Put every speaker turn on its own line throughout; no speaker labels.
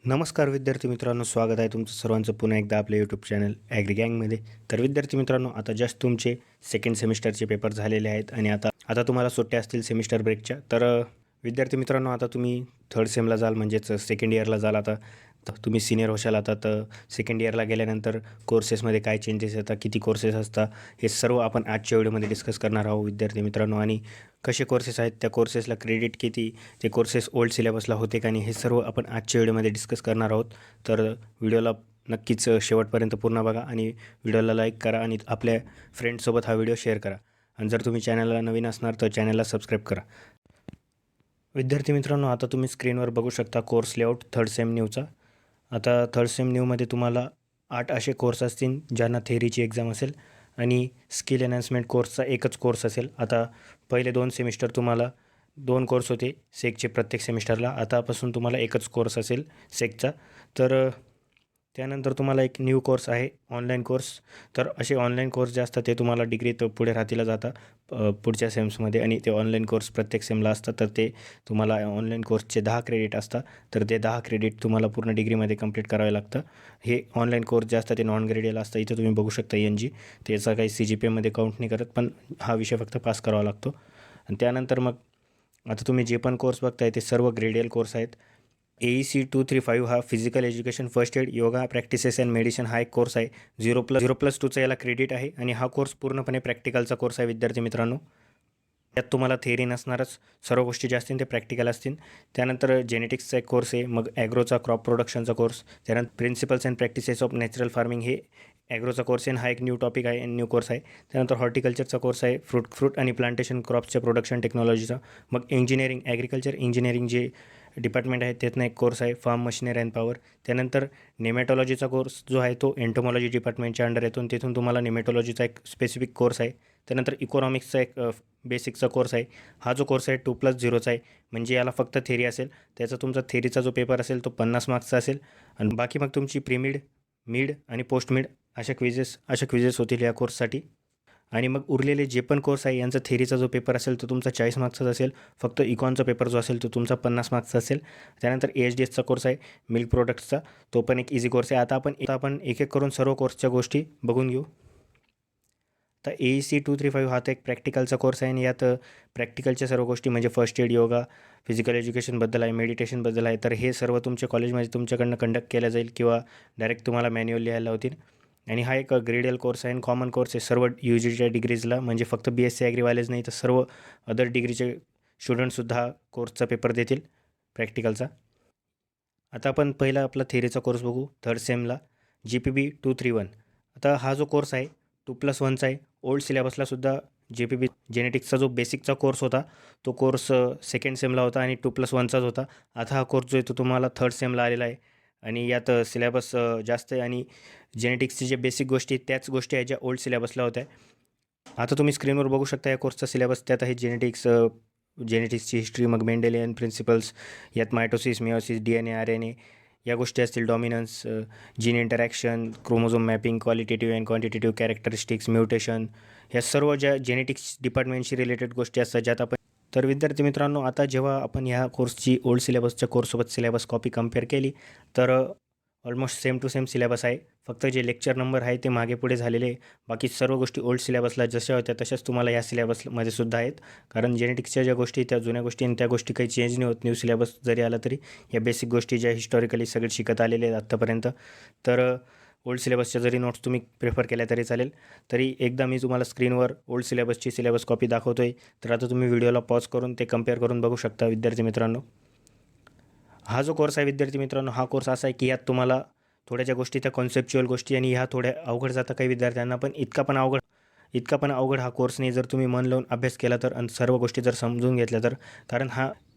नमस्कार विद्यार्थी मित्रांनो, स्वागत आहे तुमचं सर्वांचं पुन्हा एकदा आपल्या यूट्यूब चॅनल ॲग्री गँगमध्ये. तर विद्यार्थी मित्रांनो, आता जस्ट तुमचे सेकंड सेमिस्टरचे पेपर झालेले आहेत आणि आता आता तुम्हाला सुट्ट्या असतील सेमिस्टर ब्रेकच्या. तर विद्यार्थी मित्रांनो, आता तुम्ही थर्ड सेमला जाल, म्हणजेच सेकंड इयरला जाल. आता तुम्ही सिनियर होशाल. आता तर सेकंड इयरला गेल्यानंतर कोर्सेसमध्ये काय चेंजेस येतात, किती कोर्सेस असतात, हे सर्व आपण आजच्या व्हिडिओमध्ये डिस्कस करणार आहोत विद्यार्थी मित्रांनो. आणि कसे कोर्सेस आहेत, त्या कोर्सेसला क्रेडिट किती, ते कोर्सेस ओल्ड सिलेबसला होते का नाही, हे सर्व आपण आजच्या व्हिडिओमध्ये डिस्कस करणार आहोत. तर व्हिडिओला नक्कीच शेवटपर्यंत पूर्ण बघा आणि व्हिडिओला लाईक करा आणि आपल्या फ्रेंड्ससोबत हा व्हिडिओ शेअर करा. आणि जर तुम्ही चॅनलला नवीन असणार तर चॅनलला सबस्क्राईब करा. विद्यार्थी मित्रांनो, आता तुम्ही स्क्रीनवर बघू शकता कोर्स लेआउट थर्ड सेम न्यूचा. आता थर्ड सेम न्यूमध्ये तुम्हाला 8 असे कोर्स असतील ज्यांना थेअरीची एक्झाम असेल आणि स्किल एनहान्समेंट कोर्सचा एकच कोर्स असेल. आता पहिले 2 सेमिस्टर तुम्हाला 2 कोर्स होते सेकचे प्रत्येक सेमिस्टरला. आतापासून तुम्हाला एकच कोर्स असेल सेकचा. तर त्यानंतर तुम्हाला एक न्यू कोर्स आहे ऑनलाईन कोर्स. तर असे ऑनलाईन कोर्स जे असतात ते तुम्हाला डिग्रीत पुढे राहतीला जाता पुढच्या सेम्समध्ये, आणि ते ऑनलाईन कोर्स प्रत्येक सेमला असतात. तर ते तुम्हाला ऑनलाईन कोर्सचे 10 क्रेडिट असतात. तर ते 10 क्रेडिट तुम्हाला पूर्ण डिग्रीमध्ये कंप्लीट करावे लागतं. हे ऑनलाईन कोर्स जे असतात ते नॉन ग्रेडियल असतं. इथं तुम्ही बघू शकता NG, त्याचा काही CGPAमध्ये काउंट नाही करत, पण हा विषय फक्त पास करावा लागतो. आणि त्यानंतर मग आता तुम्ही जे पण कोर्स बघताय ते सर्व ग्रेडियल कोर्स आहेत. AEC 235 हा physical education, first aid, yoga practices and medicine हा एक कोर्स आहे. 0+2चा याला क्रेडिट आहे आणि हा कोर्स पूर्णपणे प्रॅक्टिकलचा कोर्स आहे विद्यार्थी मित्रांनो. त्यात तुम्हाला थेअरी नसणारच, सर्व गोष्टी ज्या असतील ते प्रॅक्टिकल असतील. त्यानंतर जेनेटिक्सचा एक कोर्स आहे, मग ॲग्रोचा क्रॉप प्रोडक्शनचा कोर्स, त्यानंतर principles and practices of natural farming हे ॲग्रोचा कोर्स आहे. हा एक न्यू टॉपिक आहे, न्यू कोर्स आहे. त्यानंतर हॉर्टिकल्चरचा कोर्स आहे, फ्रूट आणि प्लांटेशन क्रॉप्सच्या प्रोडक्शन टेक्नॉलॉजीचा. मग इंजिनिअरिंग, ॲग्रिकल्चर इंजिनिअरिंग जे डिपार्टमेंट आहे त्यातनं एक कोर्स आहे, फार्म मशिनरी अँड पॉवर. त्यानंतर नेमॅटॉलॉजीचा कोर्स जो आहे तो एंटोमॉलॉजी डिपार्टमेंटच्या अंडर येतो, तिथून तुम्हाला नेमॅटॉलॉजीचा एक स्पेसिफिक कोर्स आहे. त्यानंतर इकॉनॉमिक्सचा एक बेसिकचा कोर्स आहे. हा जो कोर्स आहे 2+0चा आहे, म्हणजे याला फक्त थेरी असेल. त्याचा तुमचा थेरीचा जो पेपर असेल तो 50 मार्क्सचा असेल आणि बाकी मग तुमची प्रीमिड, मिड आणि पोस्ट मिड अशा क्विजेस होतील या कोर्ससाठी. आणि मग उरलेले जे पण कोर्स आहे यांचा थेरीचा जो पेपर असेल तो तुमचा 40 मार्क्सचा असेल. फक्त इकॉनचा पेपर जो असेल तो तुमचा 50 मार्क्सचा असेल. त्यानंतर AHDSचा कोर्स आहे मिल्क प्रोडक्ट्सचा, तो पण एक इझी कोर्स आहे. आता आपण एक एक करून सर्व कोर्सच्या गोष्टी बघून घेऊ. तर AEC 235 हा तर एक प्रॅक्टिकलचा कोर्स आहे आणि यात प्रॅक्टिकलच्या सर्व गोष्टी म्हणजे फर्स्ट एड, योगा, फिजिकल एज्युकेशनबद्दल आहे, मेडिटेशनबद्दल आहे. तर हे सर्व तुमच्या कॉलेजमध्ये तुमच्याकडनं कंडक्ट केलं जाईल किंवा डायरेक्ट तुम्हाला मॅन्युअल लिहायला होतील. आणि हा एक ग्रेडियल कोर्स आहे आणि कॉमन कोर्स आहे सर्व UGच्या डिग्रीजला, म्हणजे फक्त BSc ॲग्रीवालेच नाही तर सर्व अदर डिग्रीचे स्टुडंटसुद्धा कोर्सचा पेपर देतील प्रॅक्टिकलचा. आता आपण पहिला आपला थेरीचा कोर्स बघू थर्ड सेमला, GPB 231. आता हा जो कोर्स आहे 2+1चा आहे. ओल्ड सिलेबसलासुद्धा GPB जेनेटिक्सचा जो बेसिकचा कोर्स होता तो कोर्स सेकंड सेमला होता आणि 2+1चाच होता. आता हा कोर्स जो आहे तो तुम्हाला थर्ड सेमला आलेला आहे आणि यात सिलेबस जास्त आहे आणि जेनेटिक्सचे जे बेसिक गोष्टी त्याच गोष्टी आहेत ज्या ओल्ड सिलेबसला होत्या. आता तुम्ही स्क्रीनवर बघू शकता या कोर्सचा सिलेबस. त्यात आहे जेनेटिक्सची हिस्ट्री, मग मेंडेलियन प्रिन्सिपल्स, यात मायटोसिस, मिओसिस, DNA, RNA या गोष्टी असतील, dominance, gene interaction, chromosome mapping, qualitative and quantitative characteristics, mutation, ह्या सर्व ज्या जेनेटिक्स डिपार्टमेंटशी रिलेटेड गोष्टी असतात ज्यात आपण. तर विद्यार्थी मित्रांनो, आता जेव्हा आपण ह्या कोर्सची ओल्ड सिलेबसच्या कोर्ससोबत सिलेबस कॉपी कम्पेअर केली तर almost same to same syllabus आहे. फक्त जे लेक्चर नंबर आहे ते मागे पुढे झालेले आहे. बाकी सर्व गोष्टी ओल्ड सिलेबसला जशा होत्या तशाच तुम्हाला या सिलेबसमध्ये सुद्धा आहेत. कारण जेनेटिक्सच्या ज्या गोष्टी त्या जुन्या गोष्टी आणि त्या गोष्टी काही चेंज नाही होत. न्यू सिलेबस जरी आला तरी या बेसिक गोष्टी ज्या हिस्टॉरिकली सगळे शिकत आलेले आहेत आत्तापर्यंत. तर ओल्ड सिलेबसच्या जरी नोट्स तुम्ही प्रेफर केल्या तरी चालेल. तरी एकदा मी तुम्हाला स्क्रीनवर ओल्ड सिलेबसची सिलेबस कॉपी दाखवतो आहे. तर आता तुम्ही व्हिडिओला पॉज करून ते कम्पेअर करून बघू शकता विद्यार्थी मित्रांनो. हा जो कोर्स आहे विद्यार्थी मित्रांनो, हा कोर्स असा आहे की यात तुम्हाला थोड्या ज्या गोष्टी त्या कॉन्सेप्च्युअल गोष्टी आणि ह्या थोड्या अवघड जातात काही विद्यार्थ्यांना, पण इतका पण अवघड हा कोर्स नाही जर तुम्ही मन लावून अभ्यास केला तर आणि सर्व गोष्टी जर समजून घेतल्या तर. कारण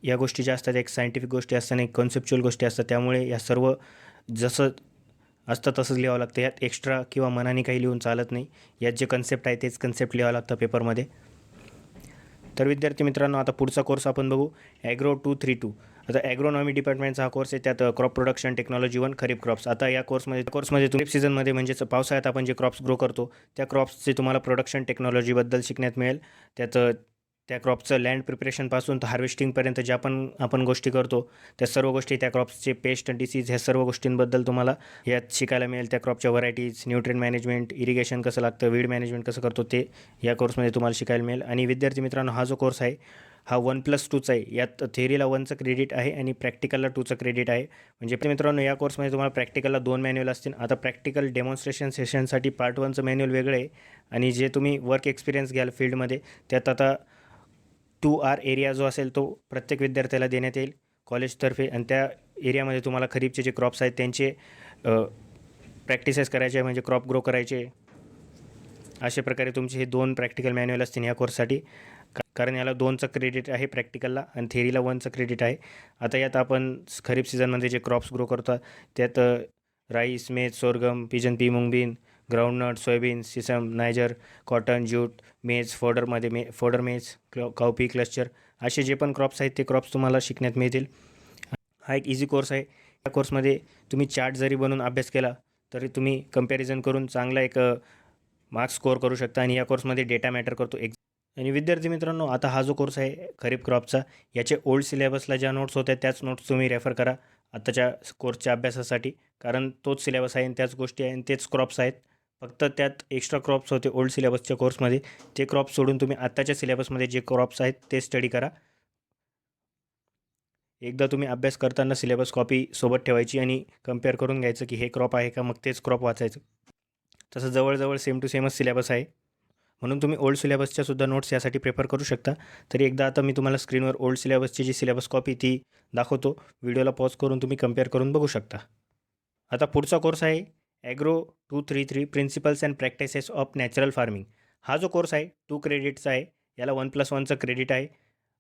या गोष्टी ज्या असतात एक सायंटिफिक गोष्टी असतात, एक कॉन्सेप्च्युअल गोष्टी असतात, त्यामुळे या सर्व जसं असतं तसंच लिहावं लागतं. यात एक्स्ट्रा किंवा मनाने काही लिहून चालत नाही. यात जे कन्सेप्ट आहे तेच कन्सेप्ट लिहावं लागतं पेपरमध्ये. तर विद्यार्थी मित्रांनो, आता पुढचा कोर्स आपण बघू ॲग्रो 232. आता ॲग्रोनॉमी डिपार्टमेंटचा हा कोर्स आहे. त्यात क्रॉप प्रोडक्शन टेक्नॉलॉजी 1 खरीप क्रॉप्स. आता या कोर्समध्ये खरीप सीझनमध्ये म्हणजेच पावसाळ्यात आपण जे क्रॉप्स ग्रो करतो त्या क्रॉप्सचे तुम्हाला प्रोडक्शन टेक्नॉलॉजीबद्दल शिकण्यात मिळेल. त्यात त्या क्रॉपचं लँड प्रिपरेशनपासून तर हार्वेस्टिंगपर्यंत ज्या पण आपण गोष्टी करतो त्या सर्व गोष्टी, त्या क्रॉप्सचे पेस्ट डिसीज, ह्या सर्व गोष्टींबद्दल तुम्हाला यात शिकायला मिळेल. त्या क्रॉपच्या व्हरायटीज, न्यूट्रिएंट मॅनेजमेंट, इरिगेशन कसं लागतं, वीड मॅनेजमेंट कसं करतो ते या कोर्समध्ये तुम्हाला शिकायला मिळेल. आणि विद्यार्थी मित्रांनो, हा जो कोर्स आहे हा 1+2चा आहे. यात थेअरीला 1चं क्रेडिट आहे आणि प्रॅक्टिकलला 2चं क्रेडिट आहे. म्हणजे मित्रांनो, या कोर्समध्ये तुम्हाला प्रॅक्टिकलला 2 मॅन्युअल असतील. आता प्रॅक्टिकल डेमॉन्स्ट्रेशन सेशनसाठी पार्ट 1चं मॅन्युअल वेगळं आहे आणि जे तुम्ही वर्क एक्सपिरियन्स घ्याल फील्डमध्ये त्यात आता 2R एरिया जो असेल तो प्रत्येक विद्यार्थ्याला देण्यात येईल कॉलेजतर्फे. आणि त्या एरियामध्ये तुम्हाला खरीपचे जे क्रॉप्स आहेत त्यांचे प्रॅक्टिसेस करायचे, म्हणजे क्रॉप ग्रो करायचे. अशा प्रकारे तुमचे हे 2 प्रॅक्टिकल मॅन्युअल असतील या कोर्ससाठी, कारण याला 2चं क्रेडिट आहे प्रॅक्टिकलला आणि थेअरीला 1चं क्रेडिट आहे. आता यात आपण खरीप सीझनमध्ये जे क्रॉप्स ग्रो करतात त्यात rice, maize, sorghum, pigeon pea, mungbean, groundnut, soybean, sesamum, niger, cotton, jute, maize, फोडरमध्ये फोडर मेज, काउपी, क्लस्टर असे जे पण क्रॉप्स आहेत ते क्रॉप्स तुम्हाला शिकण्यात मिळतील. हा एक इझी कोर्स आहे. या कोर्समध्ये तुम्ही चार्ट जरी बनवून अभ्यास केला तरी तुम्ही कंपॅरिझन करून चांगला एक मार्क्स स्कोअर करू शकता. आणि या कोर्समध्ये डेटा मॅटर करतो. आणि विद्यार्थी मित्रांनो, आता हा जो कोर्स आहे खरीप क्रॉपचा, याचे ओल्ड सिलेबसला ज्या नोट्स होत्या त्याच नोट्स तुम्ही रेफर करा आत्ताच्या कोर्सच्या अभ्यासासाठी, कारण तोच सिलेबस आहे आणि त्याच गोष्टी आहे आणि तेच क्रॉप्स आहेत. फक्त त्यात एक्स्ट्रा क्रॉप्स होते ओल्ड सिलेबसच्या कोर्समध्ये, ते क्रॉप्स सोडून तुम्ही आत्ताच्या सिलेबसमध्ये जे क्रॉप्स आहेत ते स्टडी करा. एकदा तुम्ही अभ्यास करताना सिलेबस कॉपी सोबत ठेवायची आणि कम्पेअर करून घ्यायचं की हे क्रॉप आहे का, मग तेच क्रॉप वाचायचं. तसं जवळजवळ सेम टू सेमच सिलेबस आहे, म्हणून तुम्ही ओल्ड सिलेबसच्या सुद्धा नोट्स यासाठी प्रेफर करू शकता. तरी एकदा आता मी तुम्हाला स्क्रीनवर ओल्ड सिलेबसची जी सिलेबस कॉपी ती दाखवतो. व्हिडिओला पॉज करून तुम्ही कम्पेअर करून बघू शकता. आता पुढचा कोर्स आहे agro 233 principles and practices of natural farming. हा जो कोर्स आहे 2 क्रेडिटचा आहे. याला 1+1चं क्रेडिट आहे.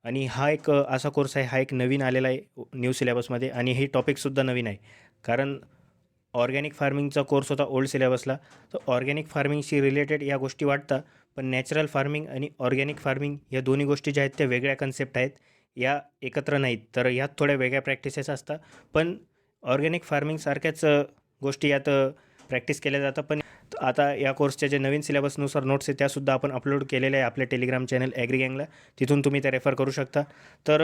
आणि हा एक असा कोर्स आहे, हा एक नवीन आलेला आहे न्यू सिलेबसमध्ये. आणि हे टॉपिकसुद्धा नवीन आहे, कारण ऑर्गॅनिक फार्मिंगचा कोर्स होता ओल्ड सिलेबसला. तर ऑर्गॅनिक फार्मिंगशी रिलेटेड या गोष्टी वाटतात, पण नॅचरल फार्मिंग आणि ऑर्गॅनिक फार्मिंग या दोन्ही गोष्टी ज्या आहेत त्या वेगळ्या कन्सेप्ट आहेत, या एकत्र नाहीत. तर यात थोड्या वेगळ्या प्रॅक्टिसेस असतात, पण ऑर्गॅनिक फार्मिंगसारख्याच गोष्टी यात प्रॅक्टिस केल्या जातात. पण आता या कोर्सच्या जे नवीन सिलेबसनुसार नोट्स आहेत त्यासुद्धा आपण अपलोड केलेल्या आहे आपल्या टेलिग्राम चॅनल ॲग्री गँगला, तिथून तुम्ही त्या रेफर करू शकता. तर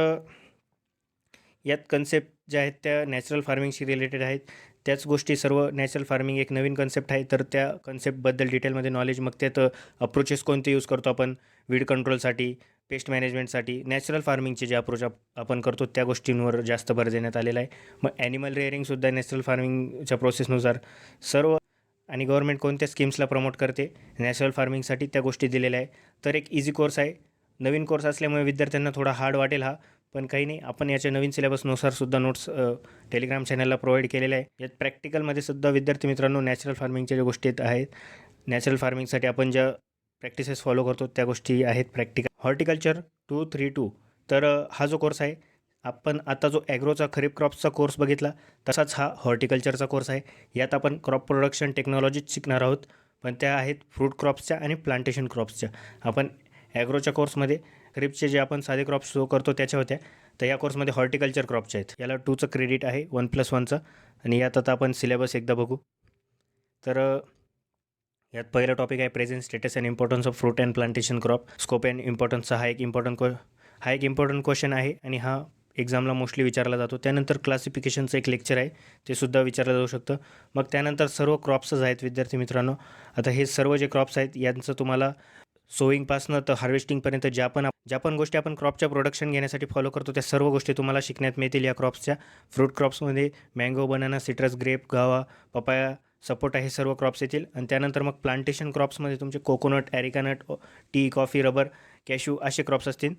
यात कन्सेप्ट ज्या आहेत त्या नॅचरल फार्मिंगशी रिलेटेड आहेत. त्याच गोष्टी सर्व नॅचरल फार्मिंग एक नवीन कन्सेप्ट आहे, तर त्या कन्सेप्टबद्दल डिटेलमध्ये नॉलेज, मग त्यात अप्रोचेस कोणते यूज करतो आपण वीड कंट्रोलसाठी, पेस्ट मॅनेजमेंटसाठी, नॅचरल फार्मिंगचे जे अप्रोच आपण करतो त्या गोष्टींवर जास्त भर देण्यात आलेला आहे. मग ॲनिमल रेअरिंगसुद्धा नॅचरल फार्मिंगच्या प्रोसेसनुसार सर्व, आणि गव्हर्नमेंट कोणत्या स्कीम्सला प्रमोट करते नॅचरल फार्मिंगसाठी त्या गोष्टी दिलेल्या आहे. तर एक इझी कोर्स आहे. नवीन कोर्स असल्यामुळे विद्यार्थ्यांना थोडा हार्ड वाटेल हा, पण काही नाही, आपण याच्या नवीन सिलेबसनुसार सुद्धा नोट्स टेलिग्राम चॅनलला प्रोव्हाइड केलेले आहे. यात प्रॅक्टिकलमध्ये सुद्धा विद्यार्थी मित्रांनो नॅचरल फार्मिंगच्या ज्या गोष्टी आहेत, नॅचरल फार्मिंगसाठी आपण ज्या प्रॅक्टिसेस फॉलो करतो त्या गोष्टी आहेत प्रॅक्टिकल. हॉर्टिकल्चर 232. तर हा जो कोर्स आहे, आपण आता जो ॲग्रोचा खरीप क्रॉप्सचा कोर्स बघितला तसाच हा हॉर्टिकल्चरचा कोर्स आहे. यात आपण क्रॉप प्रोडक्शन टेक्नॉलॉजीज शिकणार आहोत, पण त्या आहेत फ्रूट क्रॉप्सच्या आणि प्लांटेशन क्रॉप्सच्या. आपण ॲग्रोच्या कोर्समध्ये खरीपचे जे आपण साधे क्रॉप्स शो करतो त्याच्या होत्या, तर या कोर्समध्ये हॉर्टिकल्चर क्रॉपच्या आहेत. याला 2चं क्रेडिट आहे 1+1चं. आणि यात आता आपण सिलेबस एकदा बघू. तर यात पहिला टॉपिक आहे present status and importance of fruit and plantation crop. Scope and इम्पॉर्टन्सचा हा एक इम्पॉर्टंट क्वेश्चन आहे आणि हा एक्झामला मोस्टली विचारला जातो. त्यानंतर क्लासिफिकेशनचं एक लेक्चर आहे, ते सुद्धा विचारलं जाऊ शकतं. मग त्यानंतर सर्व क्रॉप्सच आहेत विद्यार्थी मित्रांनो. आता हे सर्व जे क्रॉप्स आहेत यांचं तुम्हाला सोईंगपासनं तर हार्वेस्टिंगपर्यंत ज्या पण गोष्टी आपण क्रॉपच्या प्रोडक्शन घेण्यासाठी फॉलो करतो त्या सर्व गोष्टी तुम्हाला शिकण्यात मिळतील या क्रॉप्सच्या. फ्रूट क्रॉप्समध्ये mango, banana, citrus, grape, guava, papaya, sapota हे सर्व क्रॉप्स येतील. आणि त्यानंतर मग प्लांटेशन क्रॉप्समध्ये तुमचे coconut, arecanut, tea, coffee, rubber, cashew असे क्रॉप्स असतील.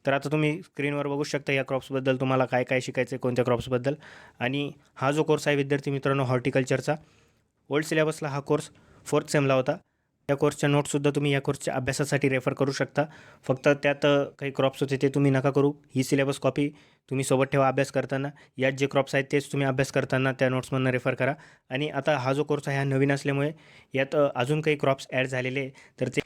तर आता तुम्ही स्क्रीनवर बघू शकता या क्रॉप्सबद्दल तुम्हाला काय काय शिकायचं आहे, कोणत्या क्रॉप्सबद्दल. आणि हा जो कोर्स आहे विद्यार्थी मित्रांनो हॉर्टिकल्चरचा, ओल्ड सिलेबसला हा कोर्स 4th सेमला होता. या कोर्सच्या नोट्ससुद्धा तुम्ही या कोर्सच्या अभ्यासासाठी रेफर करू शकता. फक्त त्यात काही क्रॉप्स होते ते तुम्ही नका करू. ही सिलेबस कॉपी तुम्ही सोबत ठेवा अभ्यास करताना. यात जे क्रॉप्स आहेत तेच तुम्ही अभ्यास करताना त्या नोट्समधून रेफर करा. आणि आता हा जो कोर्स आहे हा नवीन असल्यामुळे यात अजून काही क्रॉप्स ॲड झालेले, तर ते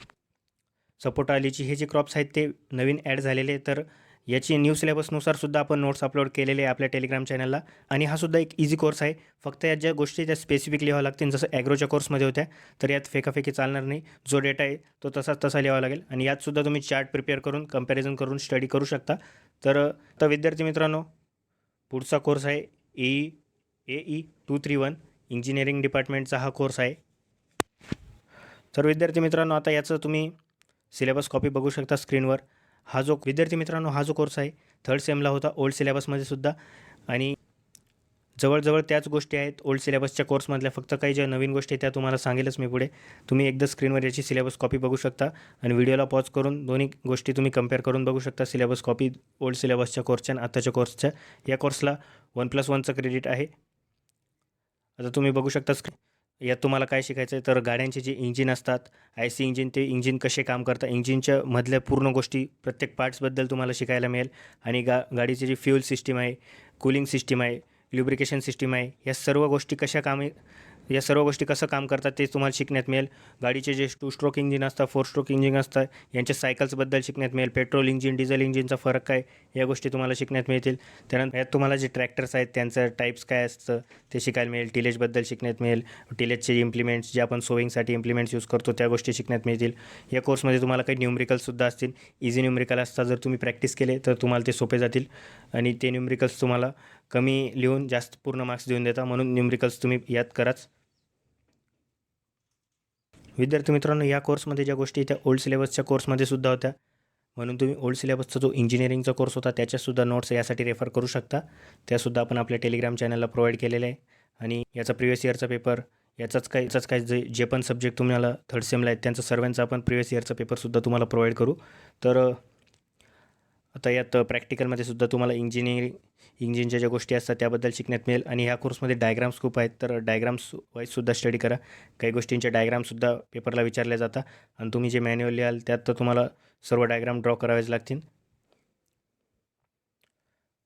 सपोटा, लिची हे जे क्रॉप्स आहेत ते नवीन ॲड झालेले. तर याची न्यू सिलेबसनुसार सुद्धा आपण नोट्स अपलोड केलेले आहे आपल्या टेलिग्राम चॅनलला. आणि हा सुद्धा एक इझी कोर्स आहे. फक्त यात ज्या गोष्टी त्या स्पेसिफिक लिहाव्या लागतील, जसं ॲग्रोच्या कोर्समध्ये होत्या, तर यात फेकाफेकी चालणार नाही. जो डेटा आहे तो तसाच तसा लिहावा लागेल. आणि यातसुद्धा तुम्ही चार्ट प्रिपेअर करून कंपॅरिझन करून स्टडी करू शकता. तर विद्यार्थी मित्रांनो, पुढचा कोर्स आहे AE 231 इंजिनिअरिंग डिपार्टमेंटचा हा कोर्स आहे. तर विद्यार्थी मित्रांनो, आता याचं तुम्ही सिलेबस कॉपी बघू शकता स्क्रीनवर. हा जो कोर्स आहे थर्ड सेमला होता ओल्ड सिलेबसमध्ये सुद्धा. आणि जवळजवळ त्याच गोष्टी आहेत ओल्ड सिलेबसच्या कोर्समधल्या. फक्त काही ज्या नवीन गोष्टी आहेत त्या तुम्हाला सांगेलच मी पुढे. तुम्ही एकदा स्क्रीनवर याची सिलेबस कॉपी बघू शकता आणि व्हिडिओला पॉज करून दोन्ही गोष्टी तुम्ही कंपेअर करून बघू शकता. सिलेबस कॉपी ओल्ड सिलेबसच्या कोर्सच्या आणि आत्ताच्या कोर्सच्या. या कोर्सला 1+1चं क्रेडिट आहे. आता तुम्ही बघू शकता यात तुम्हाला काय शिकायचं आहे, तर गाड्यांचे जे इंजिन असतात, IC इंजिन, ते इंजिन कसे काम करतात, इंजिनच्या मधल्या पूर्ण गोष्टी प्रत्येक पार्ट्सबद्दल तुम्हाला शिकायला मिळेल. आणि गाडीची जी फ्यूल सिस्टीम आहे, कूलिंग सिस्टीम आहे, ल्युब्रिकेशन सिस्टीम आहे, या सर्व गोष्टी कसं काम करतात ते तुम्हाला शिकण्यात मिळेल. गाडीचे जे 2 स्ट्रोक इंजिन असतात, 4 स्ट्रोक इंजिन असतात, यांच्या सायकल्सबद्दल शिकण्यात मिळेल. पेट्रोल इंजिन, डिझेल इंजिनचा फरक काय, या गोष्टी तुम्हाला शिकण्यात मिळतील. त्यानंतर यात तुम्हाला जे ट्रॅक्टर्स आहेत त्यांचं टाईप्स काय असतं ते शिकायला मिळेल. टिलेजबद्दल शिकण्यात मिळेल. टिलेजचे इम्प्लिमेंट्स जे आपण सोविंगसाठी इम्प्लिमेंट्स यूज करतो त्या गोष्टी शिकण्यात मिळतील. या कोर्समध्ये तुम्हाला काही न्यूमरिकल्ससुद्धा असतील. इझी न्यूमरिकल असतात, जर तुम्ही प्रॅक्टिस केले तर तुम्हाला ते सोपे जातील. आणि ते न्यूमरिकल्स तुम्हाला कमी लिहून जास्त पूर्ण मार्क्स देऊन देता, म्हणून न्यूमरिकल्स तुम्ही याद कराच. विद्यार्थी मित्रांनो, या कोर्समध्ये ज्या गोष्टी त्या ओल्ड सिलेबसच्या कोर्समध्ये सुद्धा होत्या, म्हणून तुम्ही ओल्ड सिलेबसचा जो इंजिनिअरिंगचा कोर्स होता त्याच्यासुद्धा नोट्स यासाठी रेफर करू शकता. त्यासुद्धा आपण आपल्या टेलिग्राम चॅनलला प्रोव्हाइड केलेलं आहे. आणि याचा प्रिवियस इयरचा पेपर, याचाच काय जे पण सब्जेक्ट तुम्हाला थर्ड सेमला आहेत त्यांचं सर्वांचा आपण प्रिवियस इयरचा पेपरसुद्धा तुम्हाला प्रोव्हाइड करू. तर आता यात प्रॅक्टिकलमध्ये सुद्धा तुम्हाला इंजिनच्या ज्या गोष्टी असतात त्याबद्दल शिकण्यात मिळेल. आणि ह्या कोर्समध्ये डायग्राम्स खूप आहेत, तर डायग्राम्स वाईजसुद्धा स्टडी करा. काही गोष्टींच्या डायग्रामसुद्धा पेपरला विचारल्या जातात आणि तुम्ही जे मॅन्युअल लिहाल त्यात तर तुम्हाला सर्व डायग्राम ड्रॉ करावेच लागतील.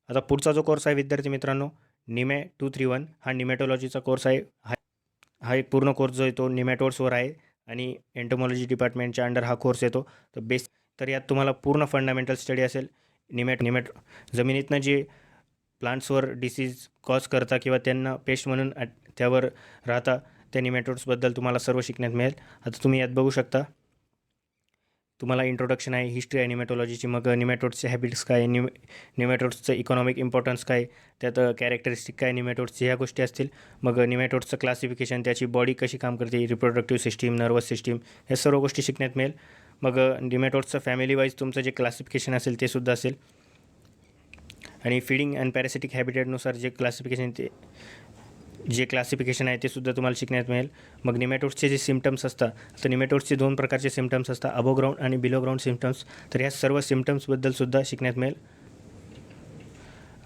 आता पुढचा जो कोर्स आहे विद्यार्थी मित्रांनो, निमे 231 हा निमॅटोलॉजीचा कोर्स आहे. हा एक पूर्ण कोर्स जो आहे तो निमॅटोड्सवर आहे आणि एंटोमॉलॉजी डिपार्टमेंटच्या अंडर हा कोर्स येतो. तर यात तुम्हाला पूर्ण फंडामेंटल स्टडी असेल. जमिनीतनं जे प्लांट्सवर डिसीज कॉज करता किंवा त्यांना पेस्ट म्हणून त्यावर राहता त्या निमॅटोड्सबद्दल तुम्हाला सर्व शिकण्यात मिळेल. आता तुम्ही यात बघू शकता, तुम्हाला इंट्रोडक्शन आहे, हिस्ट्री आहे निमॅटोलॉजीची, मग निमॅटोड्सचे हॅबिट्स काय, निमॅटोड्सचं इकॉनॉमिक इम्पॉर्टन्स काय, त्यात कॅरेक्टरिस्टिक काय निमॅटोड्सची, ह्या गोष्टी असतील. मग निमॅटोड्सचं क्लासिफिकेशन, त्याची बॉडी कशी काम करते, रिप्रोडक्टिव्ह सिस्टीम, नर्वस सिस्टीम, ह्या सर्व गोष्टी शिकण्यात मिळेल. मग निमॅटोड्सचं फॅमिली वाईज तुमचं जे क्लासिफिकेशन असेल ते सुद्धा असेल. आणि फीडिंग अँड पॅरासिटिक हॅबिटेटनुसार जे क्लासिफिकेशन आहे ते सुद्धा तुम्हाला शिकण्यात मिळेल. मग निमॅटोड्सचे जे सिम्पटम्स असतात, तर निमॅटोड्सचे 2 प्रकारचे सिम्पटम्स असतात, अबोव ग्राउंड आणि बिलो ग्राउंड सिम्पटम्स. तर ह्या सर्व सिम्पटम्सबद्दल सुद्धा शिकण्यात मिळेल.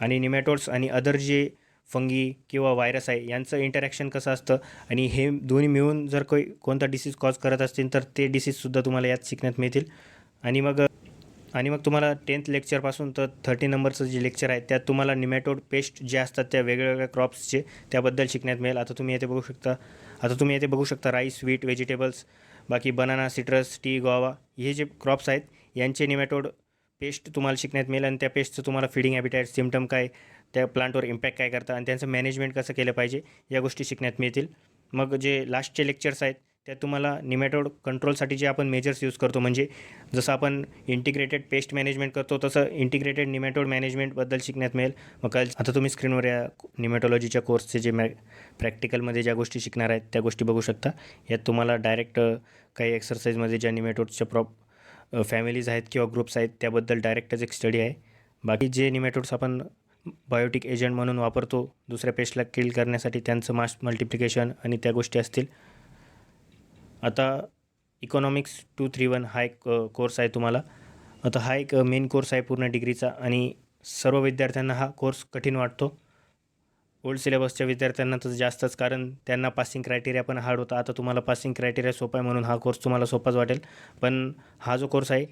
आणि निमॅटोड्स आणि अदर जे फंगी किंवा व्हायरस आहे यांचं इंटरॅक्शन कसं असतं आणि हे दोन्ही मिळून जर कोणता डिसीज कॉज करत असतील तर ते डिसीजसुद्धा तुम्हाला यात शिकण्यात मिळतील. आणि मग तुम्हाला 10th लेक्चरपासून तर 30 नंबरचं जे लेक्चर आहे त्यात तुम्हाला निमॅटोड पेस्ट जे असतात त्या वेगवेगळ्या क्रॉप्सचे त्याबद्दल शिकण्यात मिळेल. आता तुम्ही येथे बघू शकता राईस, व्हीट, व्हेजिटेबल्स, बाकी बनाना, सिट्रस, टी, गुआवा, हे जे क्रॉप्स आहेत यांचे निमॅटोड पेस्ट तुम्हाला शिकण्यात मिळेल. आणि त्या पेस्टचं तुम्हाला फीडिंग हॅबिटॅट, सिम्पटम काय, त्या प्लांटवर इम्पॅक्ट काय करतात आणि त्यांचं मॅनेजमेंट कसं केलं पाहिजे, या गोष्टी शिकण्यात मिळतील. मग जे लास्टचे लेक्चर्स आहेत त्यात तुम्हाला निमॅटोड कंट्रोलसाठी जे आपण मेजर्स यूज करतो, म्हणजे जसं आपण इंटिग्रेटेड पेस्ट मॅनेजमेंट करतो तसं इंटिग्रेटेड निमॅटोड मॅनेजमेंटबद्दल शिकण्यात मिळेल. मग आता तुम्ही स्क्रीनवर या निमॅटोलॉजीच्या कोर्सचे जे प्रॅक्टिकलमध्ये ज्या गोष्टी शिकणार आहेत त्या गोष्टी बघू शकता. यात तुम्हाला डायरेक्ट काही एक्सरसाइजमध्ये ज्या निमॅटोड्सच्या फॅमिलीज आहेत किंवा ग्रुप्स आहेत त्याबद्दल डायरेक्टच एक स्टडी आहे. बाकी जे निमॅटोड्स आपण बायोटिक एजंट म्हणून वापरतो दुसऱ्या पेस्टला किल करण्यासाठी, त्यांचं मास मल्टिप्लिकेशन आणि त्या गोष्टी असतील. आता इकॉनॉमिक्स 231 हा एक कोर्स आहे तुम्हाला. आता हा एक मेन कोर्स आहे पूर्ण डिग्रीचा आणि सर्व विद्यार्थ्यांना हा कोर्स कठीण वाटतो. ओल्ड सिलेबसच्या विद्यार्थ्यांना तर जास्तच, कारण त्यांना पासिंग क्रायटेरिया पण हार्ड होता. आता तुम्हाला पासिंग क्रायटेरिया सोपा आहे म्हणून हा कोर्स तुम्हाला सोपाच वाटेल. पण हा जो कोर्स आहे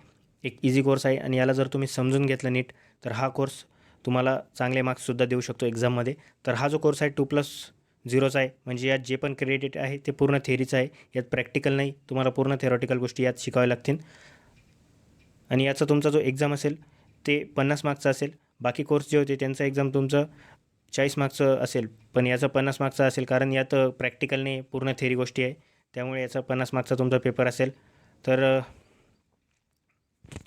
एक इझी कोर्स आहे आणि याला जर तुम्ही समजून घेतलं नीट तर हा कोर्स तुम्हाला चांगले मार्क्ससुद्धा देऊ शकतो एक्झाममध्ये. तर हा जो कोर्स आहे 2+0चा आहे, म्हणजे यात जे पण क्रेडिट आहे ते पूर्ण थेअरीचं आहे, यात प्रॅक्टिकल नाही. तुम्हाला पूर्ण थेरॉटिकल गोष्टी यात शिकाव्या लागतील. आणि याचा तुमचा जो एक्झाम असेल ते 50 मार्क्सचं असेल. बाकी कोर्स जे होते त्यांचं एक्झाम तुमचं 40 मार्क्सचं असेल, पण याचं 50 मार्क्सचं असेल कारण यात प्रॅक्टिकल नाही, पूर्ण थेरी गोष्टी आहे. त्यामुळे याचा 50 मार्क्सचा तुमचा पेपर असेल. तर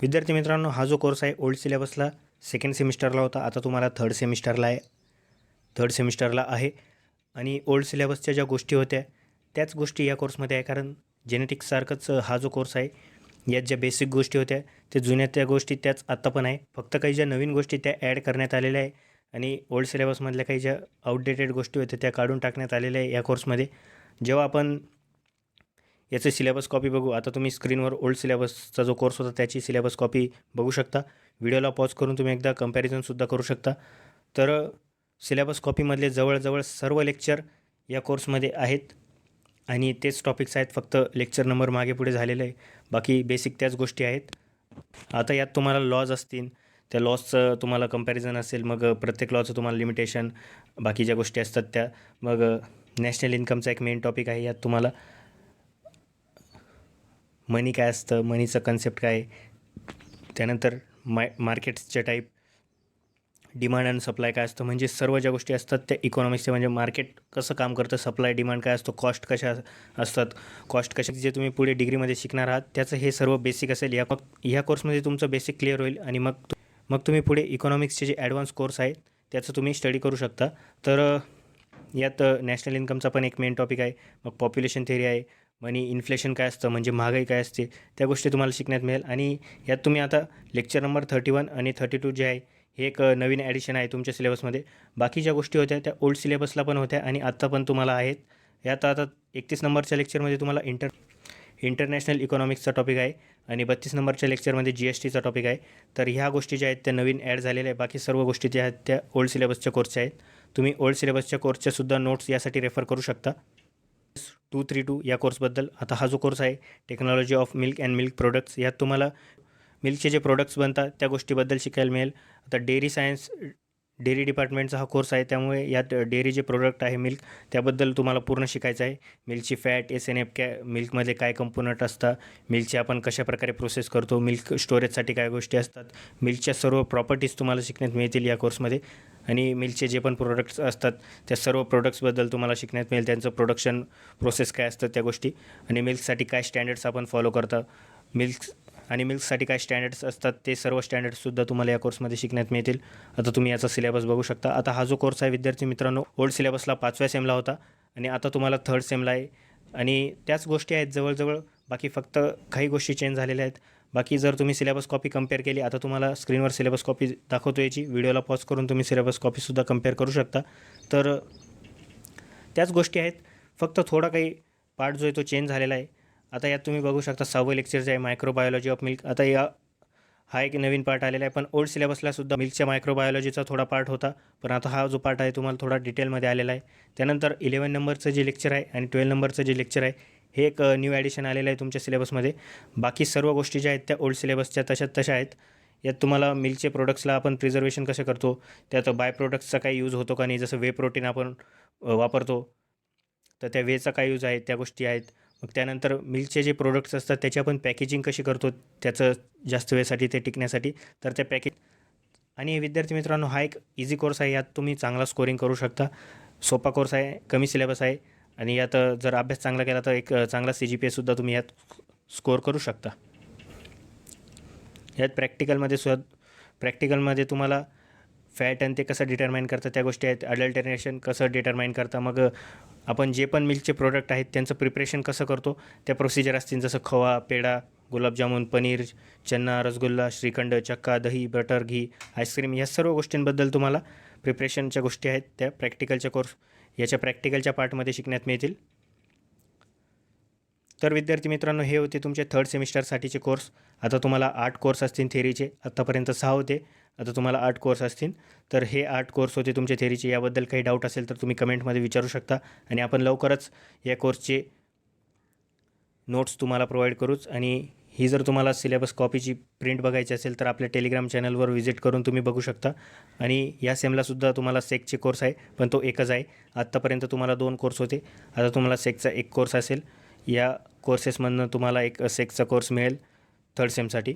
विद्यार्थी मित्रांनो, हा जो कोर्स आहे ओल्ड सिलेबसला सेकंड सेमिस्टरला होता, आता तुम्हाला थर्ड सेमिस्टरला आहे. आणि ओल्ड सिलेबसच्या ज्या गोष्टी होत्या त्याच गोष्टी या कोर्समध्ये आहे, कारण जेनेटिक्ससारखंच हा जो कोर्स आहे यात ज्या बेसिक गोष्टी होत्या ते जुन्या त्या गोष्टी त्याच आत्ता पण आहे. फक्त काही ज्या नवीन गोष्टी त्या ॲड करण्यात आलेल्या आहे आणि ओल्ड सिलेबसमधल्या काही ज्या आउटडेटेड गोष्टी होत्या त्या काढून टाकण्यात आलेल्या आहे या कोर्समध्ये. जेव्हा आपण याचं सिलेबस कॉपी बघू, आता तुम्ही स्क्रीनवर ओल्ड सिलेबसचा जो कोर्स होता त्याची सिलेबस कॉपी बघू शकता. व्हिडिओला पॉज करून तुम्ही एकदा कंपॅरिझनसुद्धा करू शकता. तर सिलेबस कॉपीमधले जवळजवळ सर्व लेक्चर या कोर्समध्ये आहेत आणि तेच टॉपिक्स आहेत, फक्त लेक्चर नंबर मागे पुढे झालेलं आहे. बाकी बेसिक त्याच गोष्टी आहेत. आता यात तुम्हाला लॉज असतील, त्या लॉजचं तुम्हाला कंपॅरिझन असेल, मग प्रत्येक लॉचं तुम्हाला लिमिटेशन, बाकी ज्या गोष्टी असतात त्या, मग नॅशनल इन्कमचा एक मेन टॉपिक आहे. यात तुम्हाला मनी काय असतं, मनीचं कन्सेप्ट काय, त्यानंतर मार्केट्सचे टाईप, डिमांड अँड सप्लाय काय असतं, म्हणजे सर्व ज्या गोष्टी असतात त्या इकॉनॉमिक्सच्या, म्हणजे मार्केट कसं काम करतं, सप्लाय डिमांड काय असतो, कॉस्ट कशा असतात, कॉस्ट कशा जे तुम्ही पुढे डिग्रीमध्ये शिकणार आहात त्याचं हे सर्व बेसिक असेल. ह्या कोर्समध्ये तुमचं बेसिक क्लिअर होईल आणि मग तुम्ही पुढे इकॉनॉमिक्सचे जे ॲडव्हान्स कोर्स आहेत त्याचं तुम्ही स्टडी करू शकता. तर यात नॅशनल इन्कमचा पण एक मेन टॉपिक आहे, मग पॉप्युलेशन थेरी आहे, मनी इन्फ्लेशन काय असतं, म्हणजे महागाई काय असते, त्या गोष्टी तुम्हाला शिकण्यात मिळेल. आणि यात तुम्ही आता लेक्चर नंबर 31 आणि 32 जे आहे हे एक नवीन ॲडिशन आहे तुमच्या सिलेबसमध्ये. बाकी ज्या गोष्टी होत्या त्या ओल्ड सिलेबसला पण होत्या आणि आत्ता पण तुम्हाला आहेत. यात आता 31 नंबरच्या लेक्चरमध्ये तुम्हाला इंटरनॅशनल इकॉनॉमिक्सचा टॉपिक आहे आणि 32 नंबरच्या लेक्चरमध्ये GSTचा टॉपिक आहे. तर ह्या गोष्टी ज्या आहेत त्या नवीन ॲड झालेल्या आहे. बाकी सर्व गोष्टी ज्या आहेत त्या ओल्ड सिलेबसच्या कोर्सच्या आहेत. तुम्ही ओल्ड सिलेबसच्या कोर्सच्यासुद्धा नोट्स यासाठी रेफर करू शकता. 232 या कोर्सबद्दल. आता हा जो कोर्स आहे technology of milk and milk products, यात तुम्हाला मिल्कचे जे प्रोडक्ट्स बनतात त्या गोष्टीबद्दल शिकायला मिळेल. आता डेअरी डिपार्टमेंटचा हा कोर्स आहे, त्यामुळे यात डेअरी जे प्रोडक्ट आहे मिल्क त्याबद्दल तुम्हाला पूर्ण शिकायचं आहे. मिल्कची फॅट, SNF, मिल्कमध्ये काय कंपोनंट असतात, मिल्कची आपण कशाप्रकारे प्रोसेस करतो, मिल्क स्टोरेजसाठी काय गोष्टी असतात, मिल्कच्या सर्व प्रॉपर्टीज तुम्हाला शिकण्यात मिळतील या कोर्समध्ये. आणि मिल्कचे जे पण प्रोडक्ट्स असतात त्या सर्व प्रोडक्ट्सबद्दल तुम्हाला शिकण्यात मिळेल, त्यांचं प्रोडक्शन प्रोसेस काय असतं त्या गोष्टी, आणि मिल्कसाठी काय स्टँडर्ड्स आपण फॉलो करता, मिल्कसाठी काय स्टँडर्ड्स असतात ते सर्व स्टँडर्ड्ससुद्धा तुम्हाला या कोर्समध्ये शिकण्यात मिळतील. आता तुम्ही याचा सिलेबस बघू शकता. आता हा जो कोर्स आहे विद्यार्थी मित्रांनो ओल्ड सिलेबसला 5व्या सेमला होता आणि आता तुम्हाला थर्ड सेमला आहे आणि त्याच गोष्टी आहेत जवळजवळ. बाकी फक्त काही गोष्टी चेंज झालेल्या आहेत. बाकी जर तुम्ही सिलेबस कॉपी कंपेअर केली, आता तुम्हाला स्क्रीनवर सिलेबस कॉपी दाखवतो याची, व्हिडिओला पॉज करून तुम्ही सिलेबस कॉपीसुद्धा कंपेअर करू शकता. तर त्याच गोष्टी आहेत, फक्त थोडा काही पार्ट जो आहे तो चेंज झालेला आहे. आता यात तुम्ही बघू शकता 6वं लेक्चर जे आहे मायक्रोबायोलॉजी ऑफ मिल्क. आता हा एक नवीन पार्ट आलेला आहे, पण ओल्ड सिलेबसलासुद्धा मिल्कच्या मायक्रोबायोलॉजीचा थोडा पार्ट होता, पण आता हा जो पार्ट आहे तुम्हाला थोडा डिटेलमध्ये आलेला आहे. त्यानंतर 11 नंबरचं जे लेक्चर आहे आणि 12 नंबरचं जे लेक्चर आहे हे एक न्यू ॲडिशन आलेलं आहे तुमच्या सिलेबसमध्ये. बाकी सर्व गोष्टी ज्या आहेत त्या ओल्ड सिलेबसच्या तशा आहेत. यात तुम्हाला मिल्कचे प्रोडक्ट्सला आपण प्रिझर्वेशन कसं करतो, त्यात बाय प्रोडक्ट्सचा काही यूज होतो का नाही, जसं वे प्रोटीन आपण वापरतो तर त्या वेचा काय यूज आहे त्या गोष्टी आहेत. मग त्यानंतर मिल्कचे जे प्रोडक्ट्स असतात त्याची आपण पॅकेजिंग कशी करतो त्याचं जास्त वेळेसाठी ते टिकण्यासाठी, तर त्या आणि विद्यार्थी मित्रांनो हा एक इझी कोर्स आहे, यात तुम्ही चांगला स्कोरिंग करू शकता. सोपा कोर्स आहे, कमी सिलेबस आहे आणि यात जर अभ्यास चांगला केला तर एक चांगला CGPAसुद्धा तुम्ही यात स्कोअर करू शकता. यात प्रॅक्टिकलमध्ये तुम्हाला फॅट आणि ते कसं डिटरमाइन करतं त्या गोष्टी आहेत, अडल्टरेशन कसं डिटरमाइन करता, मग आपण जे पण मिल्कचे प्रोडक्ट आहेत त्यांचं प्रिपरेशन कसं करतो त्या प्रोसिजर असतील, जसं खवा, पेढा, गुलाबजामुन, पनीर, चन्ना, रसगुल्ला, श्रीखंड, चक्का, दही, बटर, घी, आईस्क्रीम, या सर्व गोष्टींबद्दल तुम्हाला प्रिपरेशनच्या गोष्टी आहेत त्या याच्या प्रॅक्टिकलच्या पार्टमध्ये शिकण्यात मिळतील. तर विद्यार्थी मित्रांनो हे होते तुमचे थर्ड सेमिस्टरसाठीचे कोर्स. आता तुम्हाला 8 कोर्स असतील थेरीचे, आत्तापर्यंत 6 होते, आता तुम्हाला 8 कोर्स असतील. तर हे 8 कोर्स होते तुमचे थेरीचे. याबद्दल काही डाऊट असेल तर तुम्ही कमेंटमध्ये विचारू शकता आणि आपण लवकरच या कोर्सचे नोट्स तुम्हाला प्रोव्हाइड करूच. आणि ही जर तुम्हाला सिलेबस कॉपीची प्रिंट बघायची असेल तर आपल्या टेलिग्राम चॅनलवर व्हिजिट करून तुम्ही बघू शकता. आणि या सेमलासुद्धा तुम्हाला सेकचे कोर्स आहे, पण तो एकच आहे. आत्तापर्यंत तुम्हाला 2 कोर्स होते, आता तुम्हाला सेकचा 1 कोर्स असेल. या कोर्सेसमधनं तुम्हाला एक सेकचा कोर्स मिळेल थर्ड सेमसाठी.